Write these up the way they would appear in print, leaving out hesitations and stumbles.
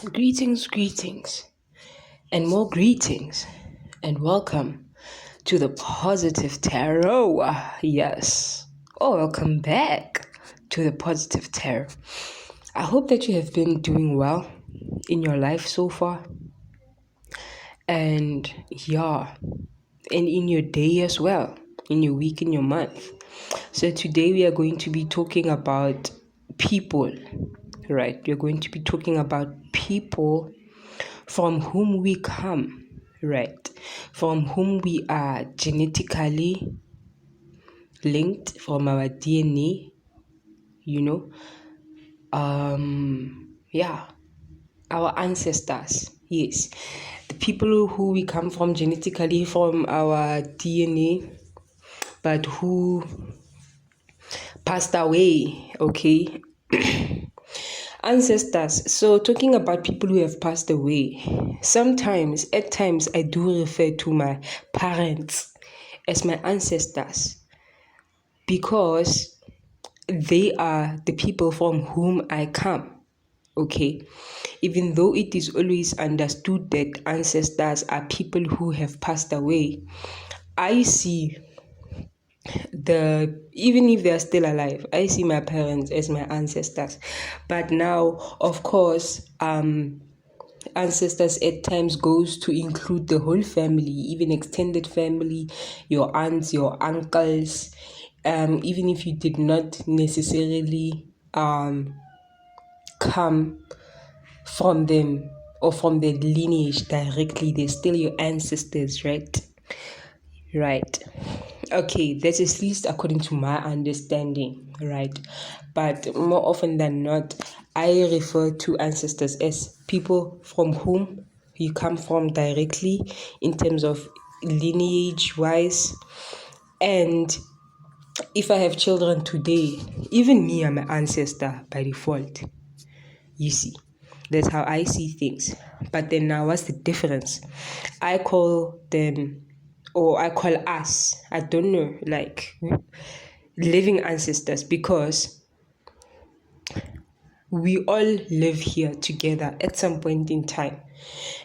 Greetings, and more greetings, and welcome to the Positive Tarot. Yes. Welcome back to the Positive Tarot. I hope that you have been doing well in your life so far, and in your day as well, in your week, in your month. So today we are going to be talking about people, right? We're going to be talking about people from whom we come, right? From whom we are genetically linked from our DNA, our ancestors, yes. The people who we come from genetically from our DNA, but who passed away, okay? Ancestors. So talking about people who have passed away, at times I do refer to my parents as my ancestors because they are the people from whom I come. Okay, even though it is always understood that ancestors are people who have passed away, I see even if they are still alive, I see my parents as my ancestors. But now, of course, ancestors at times goes to include the whole family, even extended family, your aunts, your uncles, even if you did not necessarily come from them or from their lineage directly, they're still your ancestors, right? Okay, that's at least according to my understanding, right? But more often than not, I refer to ancestors as people from whom you come from directly in terms of lineage wise. And if I have children today, even me, I'm an ancestor by default. You see, that's how I see things. But then now, what's the difference? I call them, or I call us, I don't know, like living ancestors, because we all live here together at some point in time.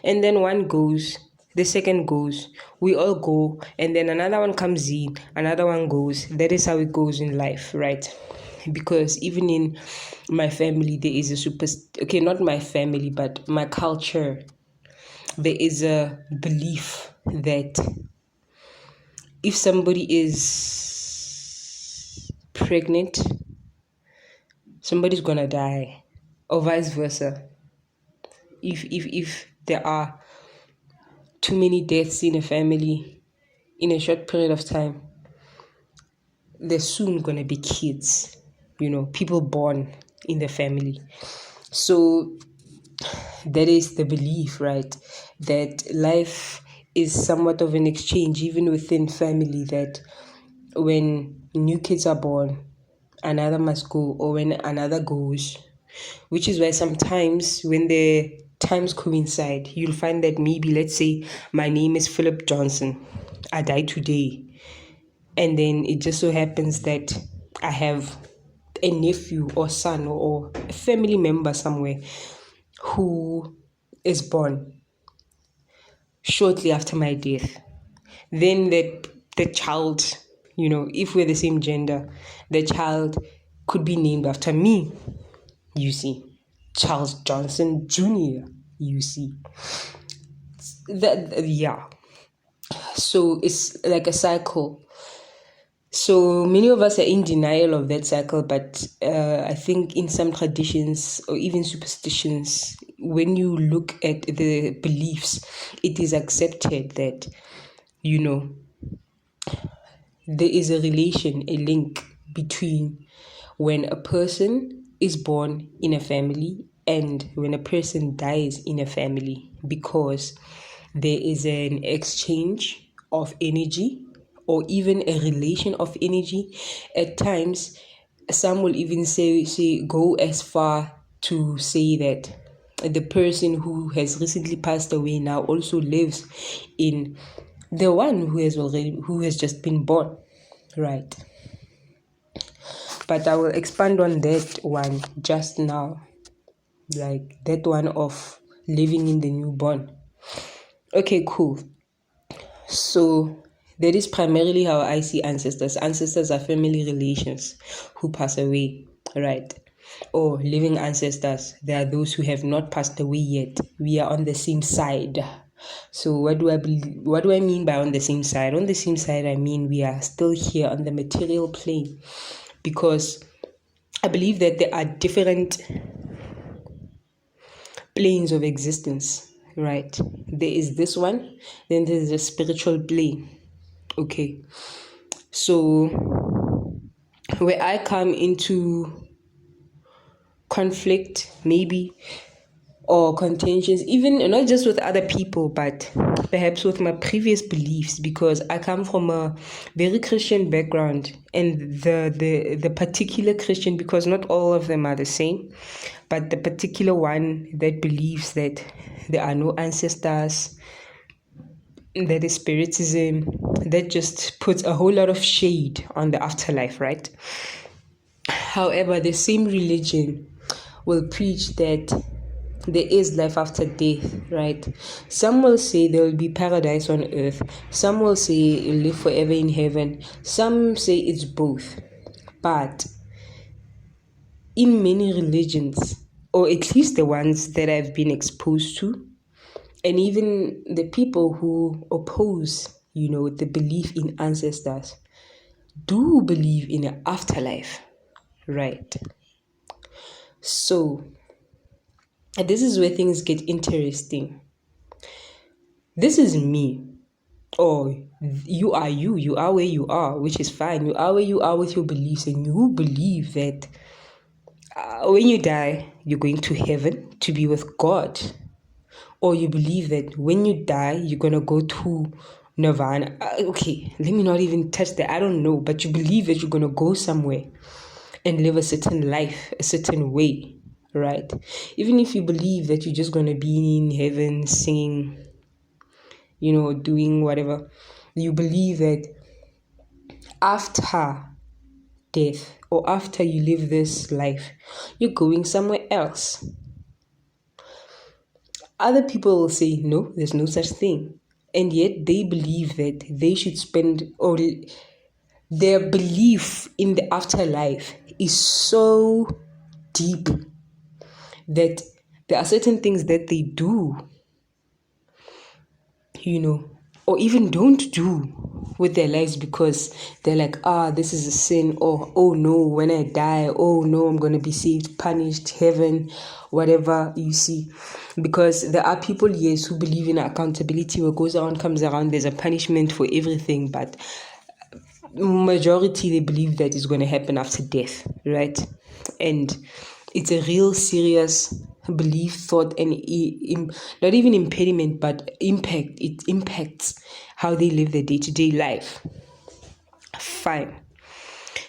And then one goes, the second goes, we all go, and then another one comes in, another one goes. That is how it goes in life, right? Because even in my family, there is not my family, but my culture, there is a belief that if somebody is pregnant, somebody's gonna die, or vice versa. If there are too many deaths in a family in a short period of time, there's soon gonna be kids, people born in the family. So that is the belief, right? That life is somewhat of an exchange, even within family, that when new kids are born, another must go, or when another goes, which is why sometimes when the times coincide, you'll find that maybe, let's say, my name is Philip Johnson. I die today. And then it just so happens that I have a nephew or son or a family member somewhere who is born shortly after my death. Then the child, if we're the same gender, the child could be named after me, you see. Charles Johnson Jr., you see. So it's like a cycle. So many of us are in denial of that cycle, but I think in some traditions or even superstitions, when you look at the beliefs, it is accepted that, there is a relation, a link between when a person is born in a family and when a person dies in a family, because there is an exchange of energy or even a relation of energy. At times, some will even go as far to say that the person who has recently passed away now also lives in the one who has just been born, right? But I will expand on that one just now, like that one of living in the newborn. Okay, cool. So that is primarily how I see ancestors. Ancestors are family relations who pass away, right? Or living ancestors. They are those who have not passed away yet. We are on the same side. So what do I mean by on the same side? On the same side, I mean we are still here on the material plane, because I believe that there are different planes of existence, right? There is this one, then there's a spiritual plane. Okay, so where I come into conflict, maybe, or contentions, even not just with other people, but perhaps with my previous beliefs, because I come from a very Christian background, and the particular Christian, because not all of them are the same, but the particular one that believes that there are no ancestors, that is spiritism, that just puts a whole lot of shade on the afterlife, right? However, the same religion will preach that there is life after death, right? Some will say there will be paradise on earth. Some will say you'll live forever in heaven. Some say it's both. But in many religions, or at least the ones that I've been exposed to, and even the people who oppose, the belief in ancestors, do believe in an afterlife, right? So this is where things get interesting. This is me. Or you are where you are, which is fine. You are where you are with your beliefs, and you believe that when you die, you're going to heaven to be with God. Or you believe that when you die, you're going to go to nirvana. Okay, let me not even touch that. I don't know. But you believe that you're going to go somewhere and live a certain life, a certain way, right? Even if you believe that you're just going to be in heaven singing, doing whatever, you believe that after death, or after you live this life, you're going somewhere else. Other people will say, no, there's no such thing. And yet they believe that they should spend, or their belief in the afterlife is so deep that there are certain things that they do, or even don't do with their lives, because they're like, this is a sin, or oh no, when I die, oh no, I'm going to be saved, punished, heaven, whatever, you see. Because there are people, yes, who believe in accountability. What goes around comes around. There's a punishment for everything, but majority, they believe that it's going to happen after death, right? And it's a real serious belief, thought, and not even impediment, but impact. It impacts how they live their day-to-day life. Fine.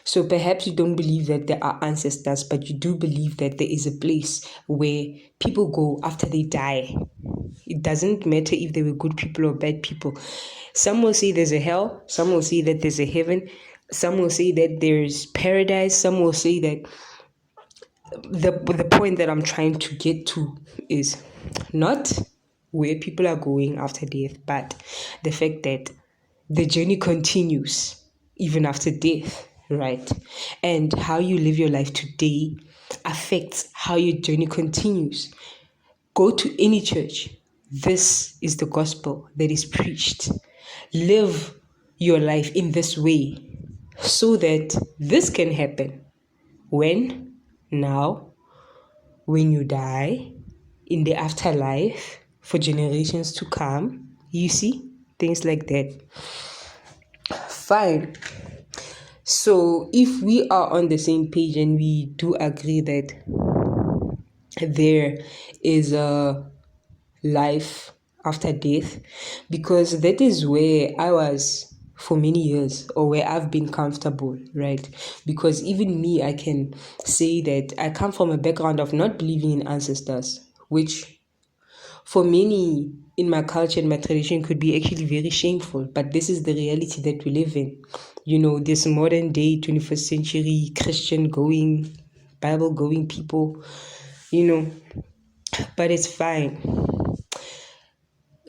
So perhaps you don't believe that there are ancestors, but you do believe that there is a place where people go after they die. It doesn't matter if they were good people or bad people. Some will say there's a hell. Some will say that there's a heaven. Some will say that there's paradise. Some will say that the point that I'm trying to get to is not where people are going after death, but the fact that the journey continues even after death, right? And how you live your life today affects how your journey continues. Go to any church. This is the gospel that is preached. Live your life in this way so that this can happen. When? Now, when you die, in the afterlife, for generations to come. You see? Things like that. Fine. So if we are on the same page and we do agree that there is a life after death, because that is where I was for many years, or where I've been comfortable, right? Because even me, I can say that I come from a background of not believing in ancestors, which for many in my culture and my tradition could be actually very shameful. But this is the reality that we live in. This modern day 21st century Christian going, Bible going people, but it's fine.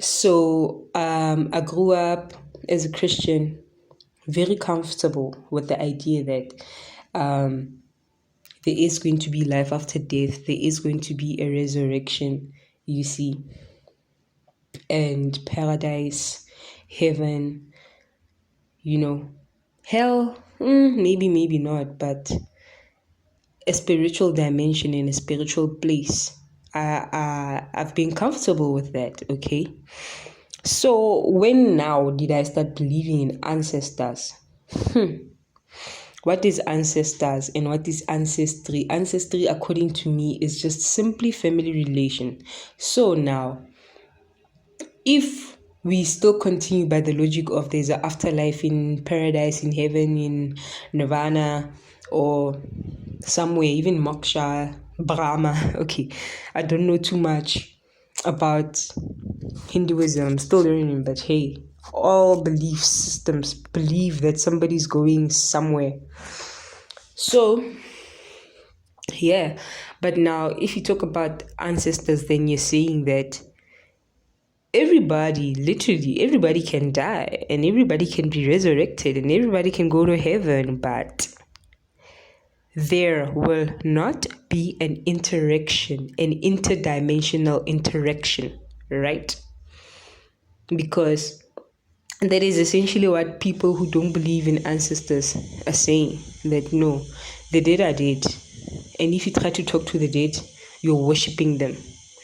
So I grew up as a Christian, very comfortable with the idea that there is going to be life after death, there is going to be a resurrection, you see, and paradise, heaven, hell, maybe not, but a spiritual dimension in a spiritual place. I've been comfortable with that, okay? So when now did I start believing in ancestors? What is ancestors and what is ancestry? Ancestry, according to me, is just simply family relation. So now, if we still continue by the logic of there's an afterlife in paradise, in heaven, in nirvana, or somewhere, even moksha, brahma. Okay, I don't know too much about Hinduism. I'm still learning, but hey, all belief systems believe that somebody's going somewhere. So, yeah, but now if you talk about ancestors, then you're saying that literally everybody can die and everybody can be resurrected and everybody can go to heaven, but there will not be an interaction, an interdimensional interaction, right? Because that is essentially what people who don't believe in ancestors are saying, that no, the dead are dead. And if you try to talk to the dead, you're worshipping them.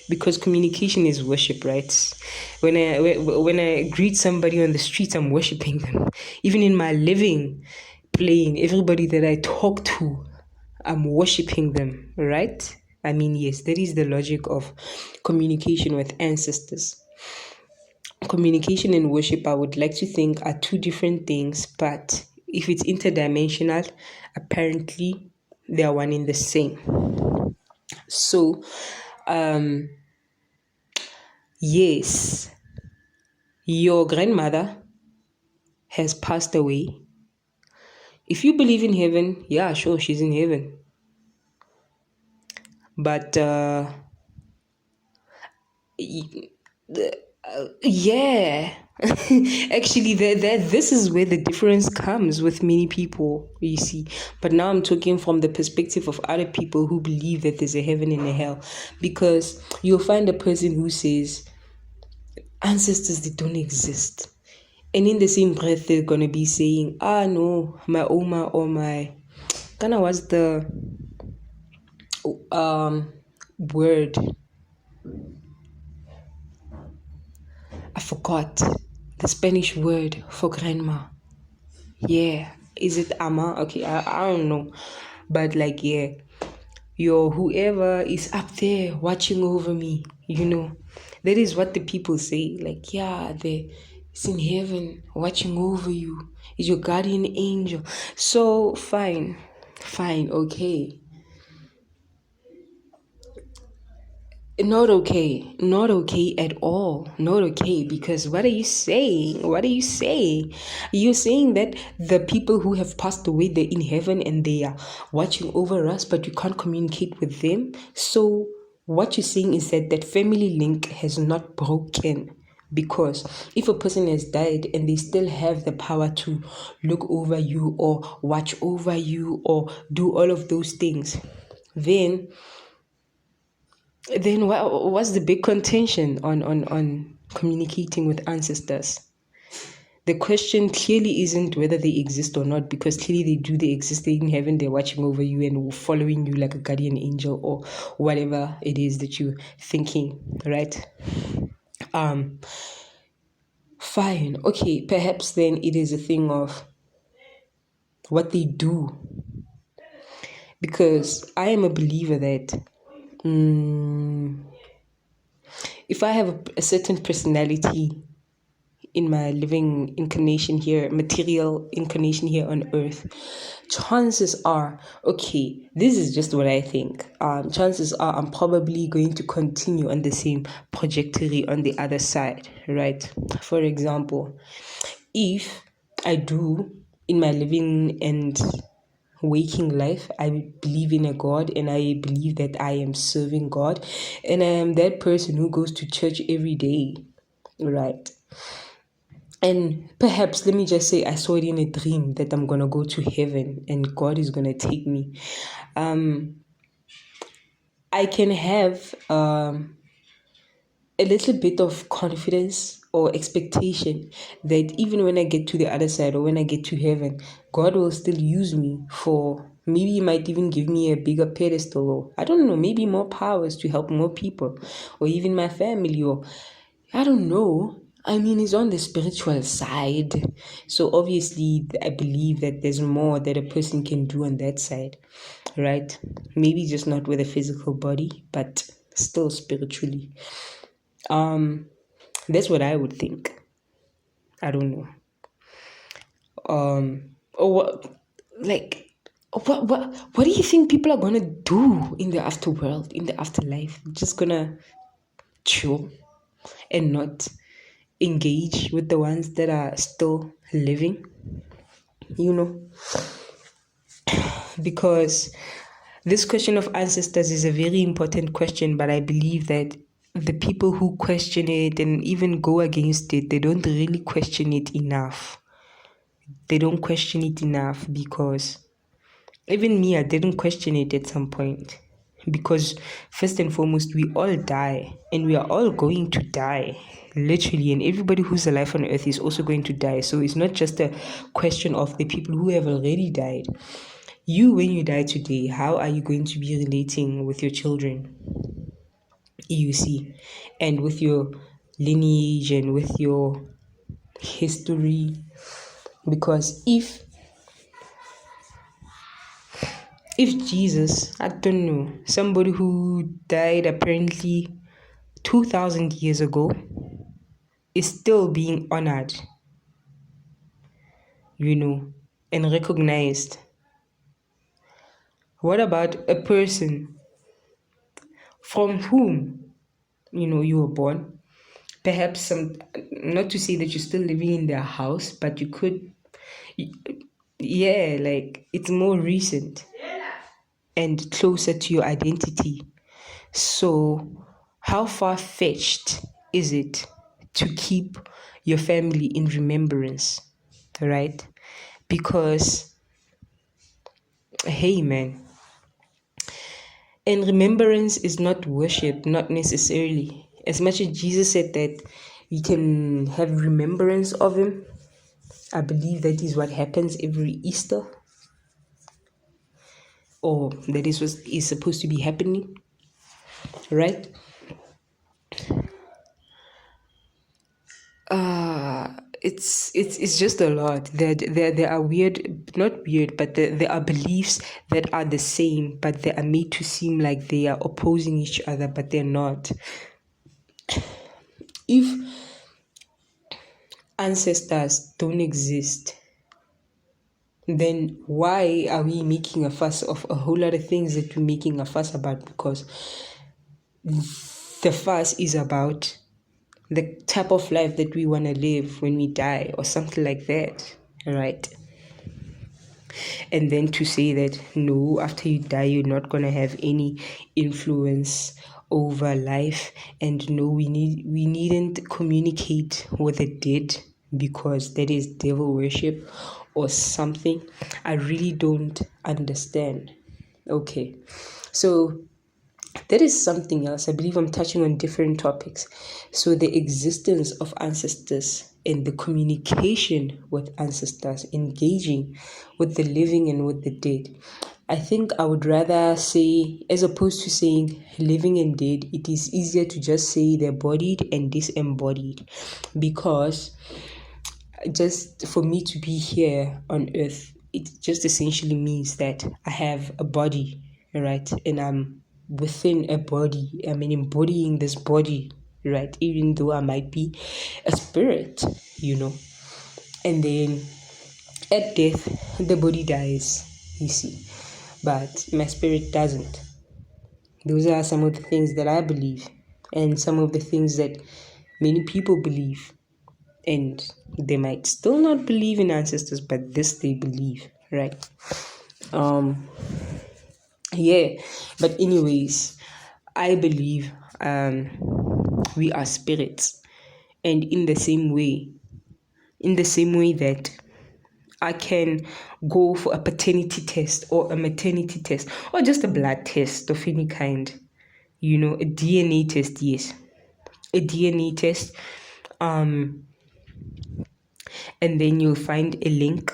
Because communication is worship, right? When I greet somebody on the street, I'm worshipping them. Even in my living plane, everybody that I talk to, I'm worshipping them, right? I mean, yes, that is the logic of communication with ancestors. Communication and worship, I would like to think, are two different things, but if it's interdimensional, apparently they are one in the same. So, yes, your grandmother has passed away. If you believe in heaven, yeah, sure, she's in heaven. But yeah, actually, this is where the difference comes with many people, you see. But now I'm talking from the perspective of other people who believe that there's a heaven and a hell, because you'll find a person who says ancestors, they don't exist, and in the same breath they're gonna be saying, no, my oma or my kind of what's the word, I forgot the Spanish word for grandma. Yeah, is it ama? Okay, I don't know, but like, yeah, your whoever is up there watching over me, that is what the people say. Like, yeah, it's in heaven watching over you, is your guardian angel. So fine, okay. Not okay at all. Not okay, because what are you saying? You're saying that the people who have passed away, they're in heaven and they are watching over us, but you can't communicate with them. So what you're saying is that family link has not broken. Because if a person has died and they still have the power to look over you or watch over you or do all of those things, then what's the big contention on communicating with ancestors? The question clearly isn't whether they exist or not, because clearly they exist. They're in heaven, they're watching over you and following you like a guardian angel or whatever it is that you're thinking, right? Fine, okay, perhaps then it is a thing of what they do, because I am a believer that if I have a certain personality in my living incarnation here, material incarnation here on earth, chances are, okay, this is just what I think, chances are I'm probably going to continue on the same trajectory on the other side, right? For example, if I do in my living and waking life, I believe in a God and I believe that I am serving God and I am that person who goes to church every day, right? And perhaps, let me just say, I saw it in a dream that I'm gonna go to heaven and God is gonna take me. I can have a little bit of confidence or expectation that even when I get to the other side or when I get to heaven, God will still use me for, maybe He might even give me a bigger pedestal, or I don't know, maybe more powers to help more people, or even my family, or I don't know. I mean, it's on the spiritual side. So obviously, I believe that there's more that a person can do on that side, right? Maybe just not with a physical body, but still spiritually. That's what I would think. I don't know. Or what, like, what do you think people are gonna do in the afterworld, in the afterlife? Just gonna chill and not engage with the ones that are still living, you know? Because this question of ancestors is a very important question, but I believe that the people who question it and even go against it, they don't really question it enough. They don't question it enough, because even me, I didn't question it at some point. Because first and foremost, we all die, and we are all going to die, literally, and everybody who's alive on earth is also going to die. So it's not just a question of the people who have already died. You, when you die today, how are you going to be relating with your children? You see, and with your lineage and with your history. Because if Jesus, I don't know, somebody who died apparently 2000 years ago is still being honored, and recognized, what about a person from whom, you were born? Perhaps not to say that you're still living in their house, but you could, yeah, like it's more recent and closer to your identity. So, how far-fetched is it to keep your family in remembrance, right? Because, hey, man, and remembrance is not worship, not necessarily. As much as Jesus said that you can have remembrance of Him, I believe that is what happens every Easter, or that is what is supposed to be happening, right? It's just a lot. There are weird, not weird, but there are beliefs that are the same, but they are made to seem like they are opposing each other, but they're not. If ancestors don't exist, then why are we making a fuss of a whole lot of things that we're making a fuss about? Because the fuss is about the type of life that we want to live when we die, or something like that, right? And then to say that no, after you die you're not going to have any influence over life, and no, we needn't communicate with the dead because that is devil worship or something. I really don't understand. Okay, so that is something else. I believe I'm touching on different topics. So the existence of ancestors and the communication with ancestors, engaging with the living and with the dead. I think I would rather say, as opposed to saying living and dead, it is easier to just say they're bodied and disembodied, because just for me to be here on earth, it just essentially means that I have a body, right? And I'm within a body. I mean, embodying this body, right? Even though I might be a spirit, And then at death, the body dies, you see. But my spirit doesn't. Those are some of the things that I believe, and some of the things that many people believe. And they might still not believe in ancestors, but this they believe, right? Yeah, but anyways, I believe we are spirits, And in the same way that I can go for a paternity test or a maternity test or just a blood test of any kind, a DNA test, yes, a DNA test, and then you'll find a link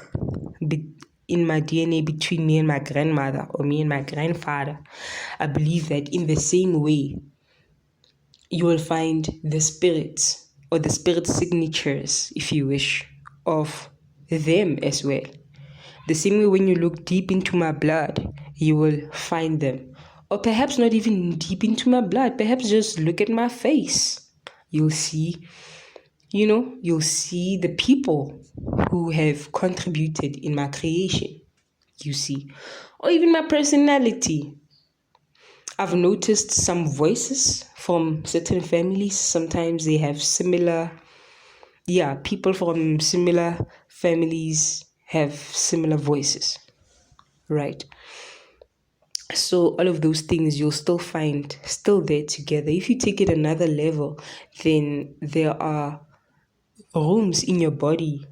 in my DNA between me and my grandmother or me and my grandfather. I believe that in the same way, you will find the spirits or the spirit signatures, if you wish, of them as well. The same way when you look deep into my blood, you will find them. Or perhaps not even deep into my blood, perhaps just look at my face. You'll see, you'll see the people who have contributed in my creation, you see. Or even my personality. I've noticed some voices from certain families. Sometimes they have people from similar families have similar voices, right? So all of those things you'll still find still there together. If you take it another level, then there are rooms in your body,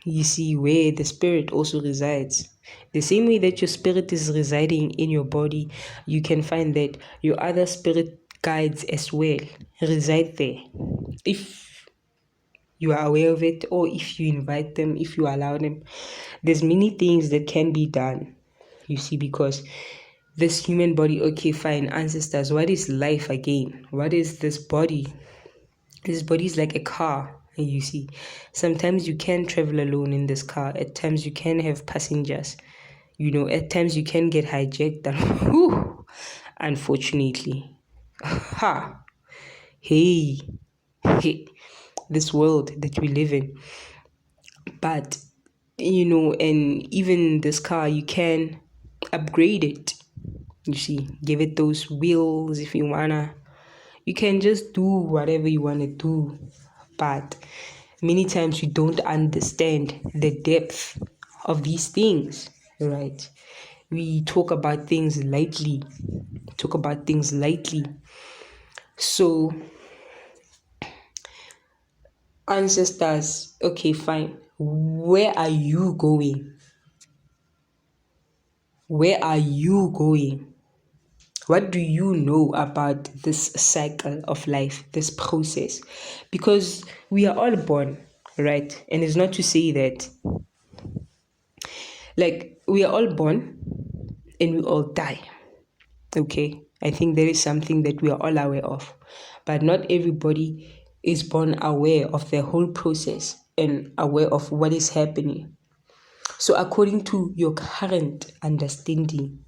you see, where the spirit also resides. The same way that your spirit is residing in your body, you can find that your other spirit guides as well reside there. If you are aware of it, or if you invite them, if you allow them, there's many things that can be done, you see, because this human body, okay, fine, ancestors, what is life again? What is this body? This body is like a car, and you see, sometimes you can travel alone in this car. At times you can have passengers. At times you can get hijacked. Unfortunately. Ha! Hey, this world that we live in. But, and even this car, you can upgrade it. You see, give it those wheels if you wanna. You can just do whatever you want to do. But many times we don't understand the depth of these things, right? We talk about things lightly. So, ancestors, okay, fine. Where are you going? Where are you going? What do you know about this cycle of life, this process? Because we are all born, right? And it's not to say that, like, we are all born and we all die, okay? I think there is something that we are all aware of. But not everybody is born aware of the whole process and aware of what is happening. So according to your current understanding,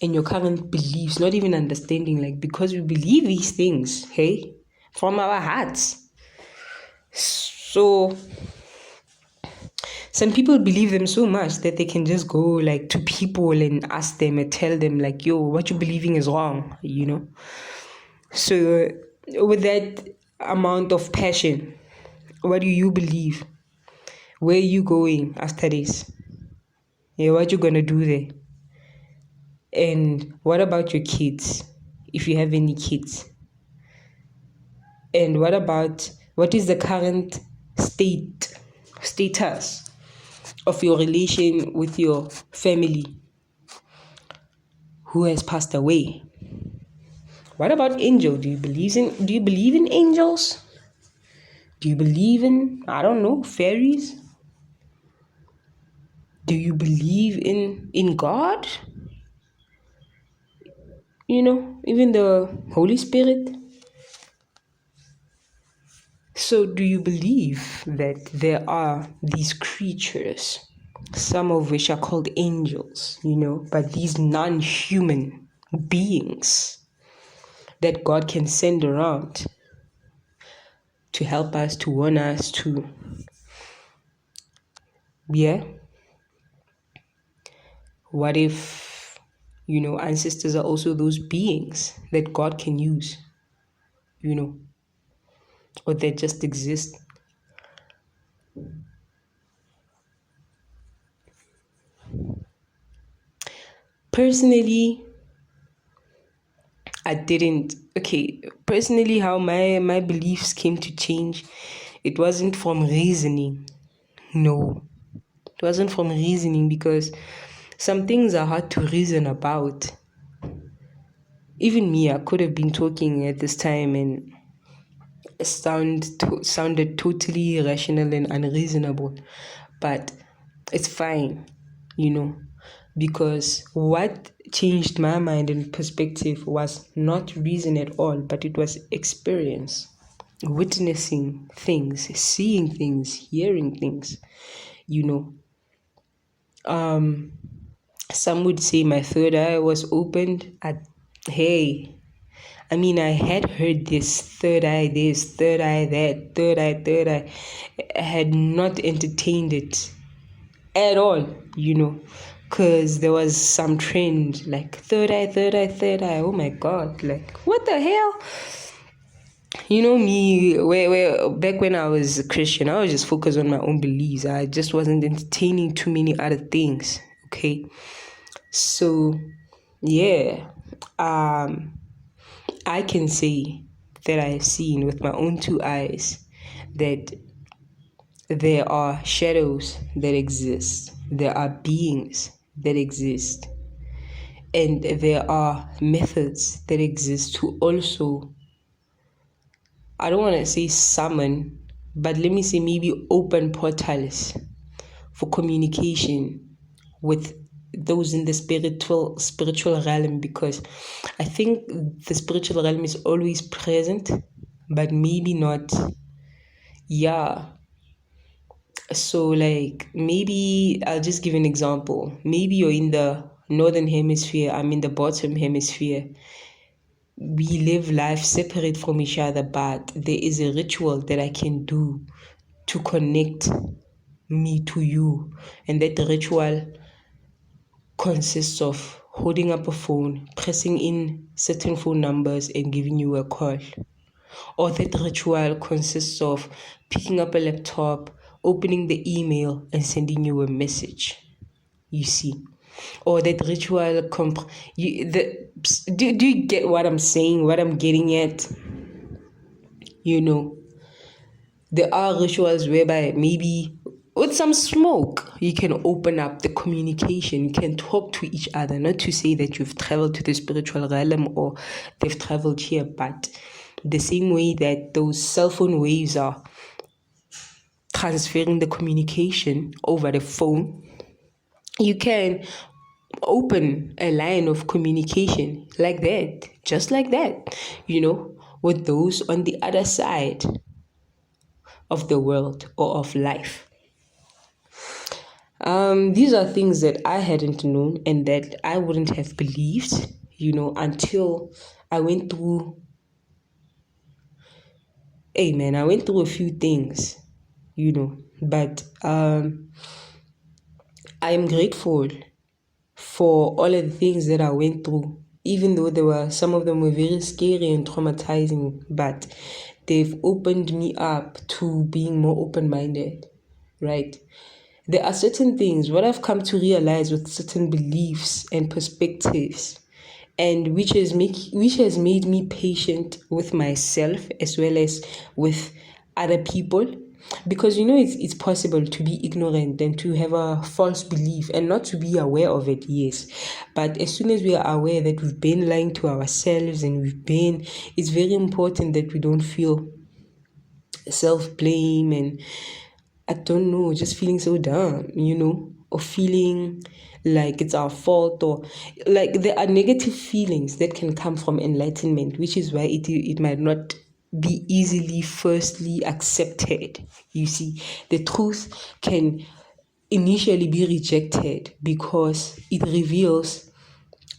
and your current beliefs, not even understanding, like, because we believe these things, hey, from our hearts. So some people believe them so much that they can just go like to people and ask them and tell them like, yo, what you're believing is wrong, So with that amount of passion, what do you believe? Where are you going after this? Yeah, what you gonna do there? And what about your kids, if you have any kids? And what is the current status of your relation with your family who has passed away? What about angel? Do you believe in angels? Do you believe in, I don't know, fairies? Do you believe in God? Even the Holy Spirit? So do you believe that there are these creatures, some of which are called angels, but these non-human beings that God can send around to help us, to warn us, to, what if, ancestors are also those beings that God can use, or that just exist? Personally, I didn't. Okay, personally, how my beliefs came to change, it wasn't from reasoning. No, it wasn't from reasoning because some things are hard to reason about. Even me, I could have been talking at this time and sounded totally irrational and unreasonable, but it's fine, you know, because what changed my mind and perspective was not reason at all, but it was experience, witnessing things, seeing things, hearing things, you know. Some would say my third eye was opened at, hey, I mean, I had heard this, third eye that, third eye. I had not entertained it at all, you know, because there was some trend like third eye, third eye, third eye. Oh my God, like what the hell? You know me, where back when I was a Christian, I was just focused on my own beliefs. I just wasn't entertaining too many other things. Okay, so yeah, I can say that I have seen with my own two eyes that there are shadows that exist, there are beings that exist, and there are methods that exist to also, I don't want to say summon, but let me say maybe open portals for communication with those in the spiritual realm, because I think the spiritual realm is always present, but maybe not. Yeah. So like maybe I'll just give an example. Maybe you're in the northern hemisphere, I'm in the bottom hemisphere. We live life separate from each other, but there is a ritual that I can do to connect me to you. And that ritual consists of holding up a phone, pressing in certain phone numbers, and giving you a call. Or that ritual consists of picking up a laptop, opening the email, and sending you a message. You see. Or that ritual do you get what I'm saying, what I'm getting at? You know, there are rituals whereby maybe with some smoke you can open up the communication, you can talk to each other, not to say that you've traveled to the spiritual realm or they've traveled here, but the same way that those cell phone waves are transferring the communication over the phone, you can open a line of communication like that, just like that, you know, with those on the other side of the world or of life. These are things that I hadn't known and that I wouldn't have believed, you know, until I went through, I went through a few things, you know, but I am grateful for all of the things that I went through, even though some of them were very scary and traumatizing, but they've opened me up to being more open-minded, right? There are certain things, what I've come to realize with certain beliefs and perspectives, and which has made me patient with myself as well as with other people. Because you know it's possible to be ignorant and to have a false belief and not to be aware of it, yes. But as soon as we are aware that we've been lying to ourselves and it's very important that we don't feel self-blame and I don't know, just feeling so dumb, you know, or feeling like it's our fault, or like there are negative feelings that can come from enlightenment, which is why it might not be easily firstly accepted. You see, the truth can initially be rejected because it reveals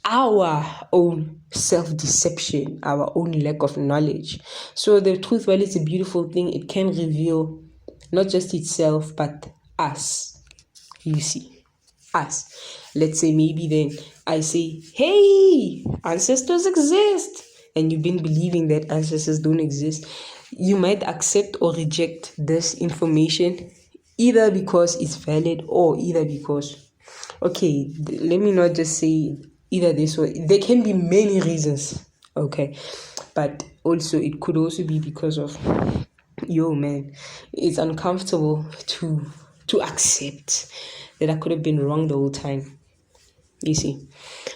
our own self-deception, our own lack of knowledge. So the truth, while it's a beautiful thing, it can reveal not just itself, but us. You see, us. Let's say maybe then I say, hey, ancestors exist. And you've been believing that ancestors don't exist. You might accept or reject this information either because it's valid or either because, okay, let me not just say either this or there can be many reasons Okay, but also it could also be because of, yo man, it's uncomfortable to accept that I could have been wrong the whole time. You see,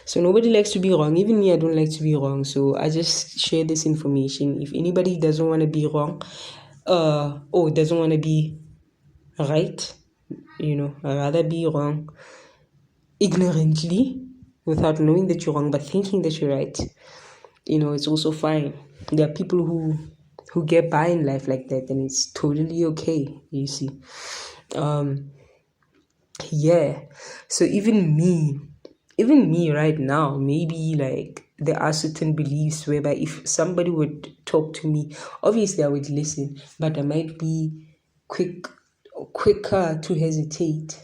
so nobody likes to be wrong. Even me, I don't like to be wrong. So I just share this information. If anybody doesn't want to be wrong, or doesn't want to be right, I'd rather be wrong ignorantly without knowing that you're wrong, but thinking that you're right. It's also fine. There are people who get by in life like that, and it's totally okay. You see, yeah. So even me right now, maybe like there are certain beliefs whereby if somebody would talk to me, obviously I would listen, but I might be quicker to hesitate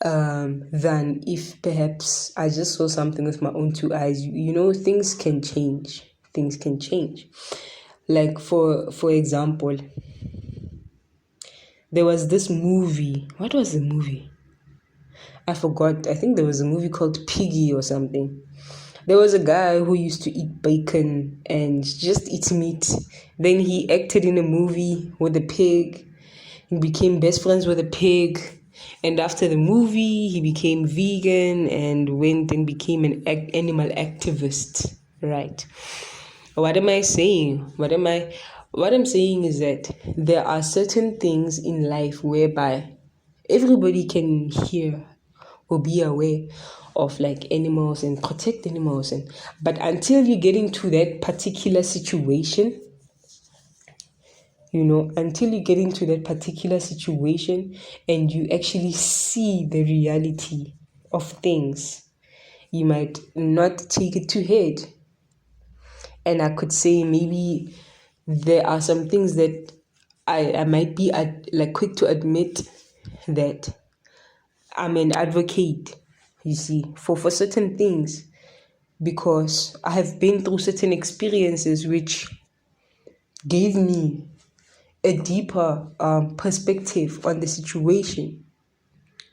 than if perhaps I just saw something with my own two eyes. Things can change. Things can change. Like for example, there was this movie. What was the movie? I forgot. I think there was a movie called Piggy or something. There was a guy who used to eat bacon and just eat meat. Then he acted in a movie with a pig. He became best friends with a pig. And after the movie, he became vegan and went and became an animal activist. Right. What am I saying? What I'm saying is that there are certain things in life whereby everybody can hear or be aware of, like animals and protect animals, but until you get into that particular situation, until you get into that particular situation and you actually see the reality of things, you might not take it to head. And I could say maybe there are some things that I might be like quick to admit that I'm an advocate, you see, for certain things, because I have been through certain experiences which gave me a deeper perspective on the situation,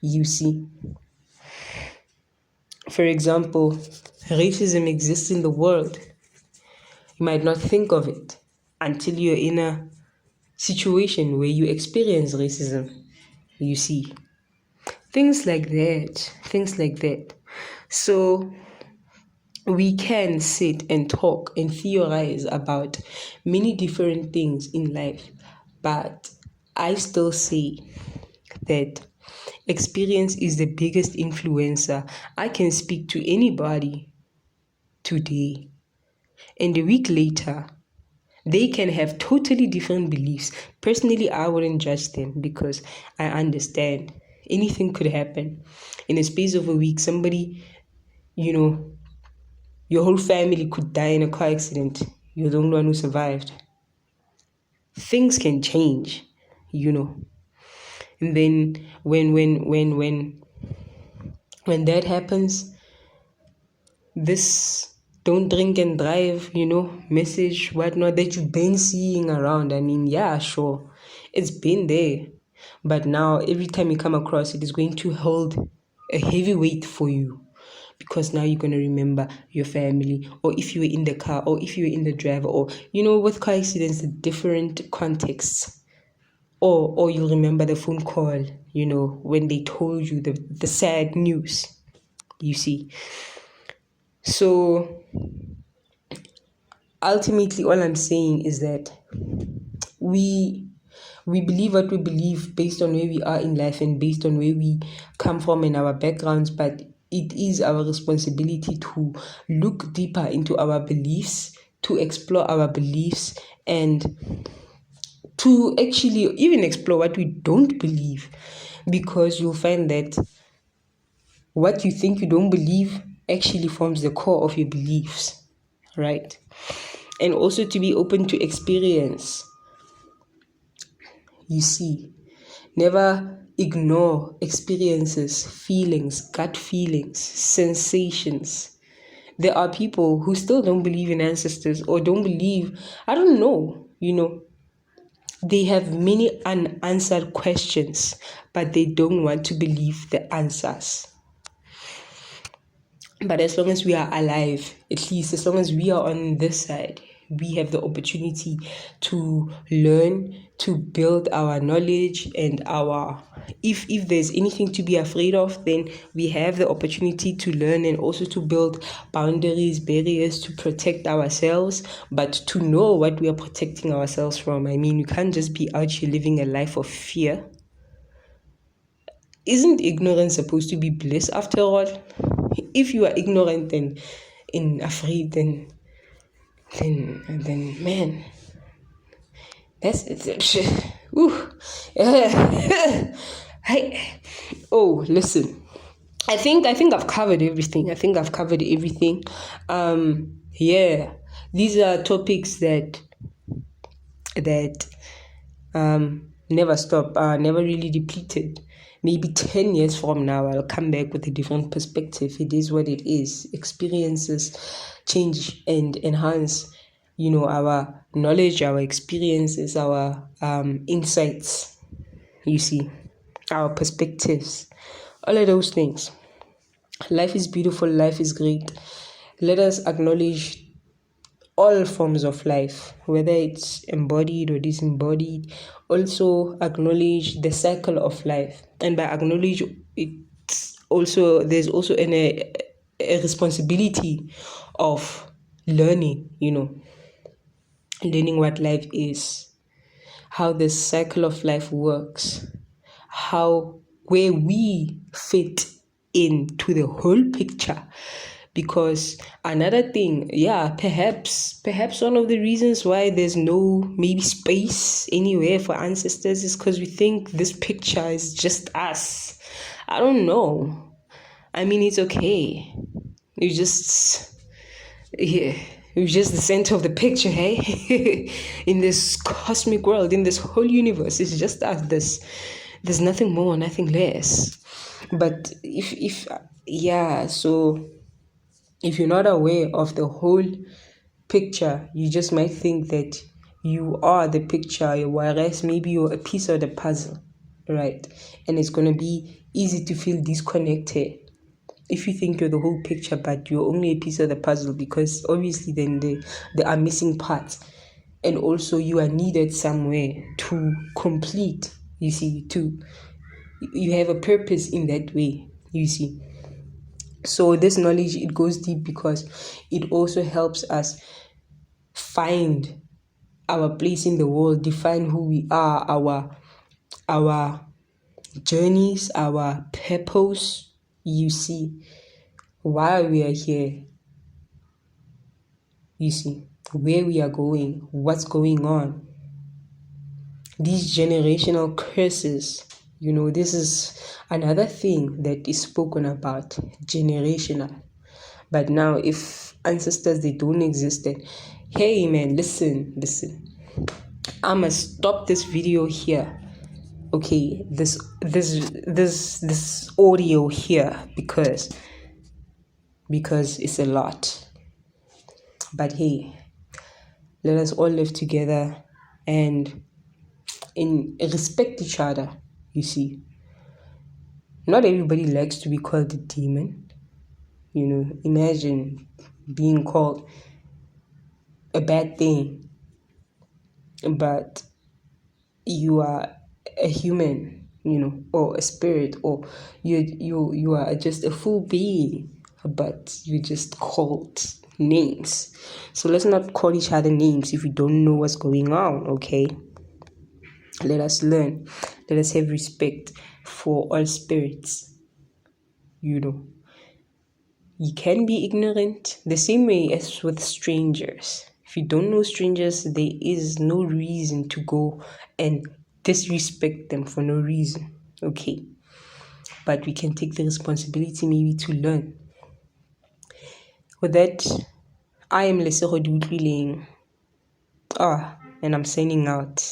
you see. For example, racism exists in the world. You might not think of it until you're in a situation where you experience racism, you see. Things like that. So we can sit and talk and theorize about many different things in life, but I still say that experience is the biggest influencer. I can speak to anybody today, and a week later, they can have totally different beliefs. Personally, I wouldn't judge them because I understand anything could happen. In a space of a week, somebody, your whole family could die in a car accident. You're the only one who survived. Things can change, And then when that happens, this don't drink and drive, message, whatnot, that you've been seeing around. I mean, yeah, sure, it's been there. But now, every time you come across it, it's going to hold a heavy weight for you. Because now you're going to remember your family, or if you were in the car, or if you were in the driver, or, with car accidents, the different contexts. Or you'll remember the phone call, when they told you the sad news, you see. So ultimately, all I'm saying is that we believe what we believe based on where we are in life and based on where we come from and our backgrounds, but it is our responsibility to look deeper into our beliefs, to explore our beliefs, and to actually even explore what we don't believe, because you'll find that what you think you don't believe actually forms the core of your beliefs, right? And also to be open to experience. You see, never ignore experiences, feelings, gut feelings, sensations. There are people who still don't believe in ancestors, or don't believe, I don't know, they have many unanswered questions, but they don't want to believe the answers. But as long as we are alive, at least as long as we are on this side, we have the opportunity to learn, to build our knowledge and our, if there's anything to be afraid of, then we have the opportunity to learn and also to build boundaries, barriers to protect ourselves, but to know what we are protecting ourselves from. I mean, you can't just be out here living a life of fear. Isn't ignorance supposed to be bliss after all? If you are ignorant and afraid, then man, that's it. Ooh. Listen. I think I've covered everything. Yeah, these are topics that never stop, never really depleted. Maybe 10 years from now, I'll come back with a different perspective. It is what it is. Experiences change and enhance, our knowledge, our experiences, our insights, you see, our perspectives, all of those things. Life is beautiful. Life is great. Let us acknowledge all forms of life, whether it's embodied or disembodied. Also acknowledge the cycle of life, and by acknowledge it's also, there's also a responsibility of learning, learning what life is, how the cycle of life works, where we fit into the whole picture. Because another thing, perhaps one of the reasons why there's no maybe space anywhere for ancestors is because we think this picture is just us. I don't know. I mean, it's okay. You're just the center of the picture, hey? In this cosmic world, in this whole universe, it's just us. There's nothing more, nothing less. But if you're not aware of the whole picture, you just might think that you are the picture, whereas maybe you're a piece of the puzzle, right? And it's going to be easy to feel disconnected if you think you're the whole picture, but you're only a piece of the puzzle, because obviously then there are missing parts. And also you are needed somewhere to complete, you see, you have a purpose in that way, you see. So this knowledge, it goes deep because it also helps us find our place in the world, define who we are, our journeys, our purpose, you see, why we are here, you see, where we are going, what's going on. These generational curses, this is another thing that is spoken about, generational. But now if ancestors, they don't exist, then hey man, listen, I'ma stop this video here, okay, this audio here, because it's a lot. But hey, let us all live together and respect each other, you see. Not everybody likes to be called a demon. Imagine being called a bad thing, but you are a human, or a spirit, or you are just a full being, but you just called names. So let's not call each other names if we don't know what's going on, okay? Let us learn. Let us have respect for all spirits. You can be ignorant the same way as with strangers. If you don't know strangers, there is no reason to go and disrespect them for no reason, okay? But we can take the responsibility maybe to learn. With that, I am Lesego Dutliling. And I'm signing out.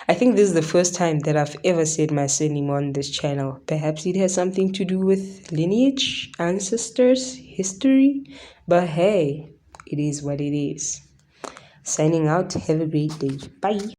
I think this is the first time that I've ever said my surname on this channel. Perhaps it has something to do with lineage, ancestors, history, but hey, it is what it is. Signing out. Have a great day. Bye.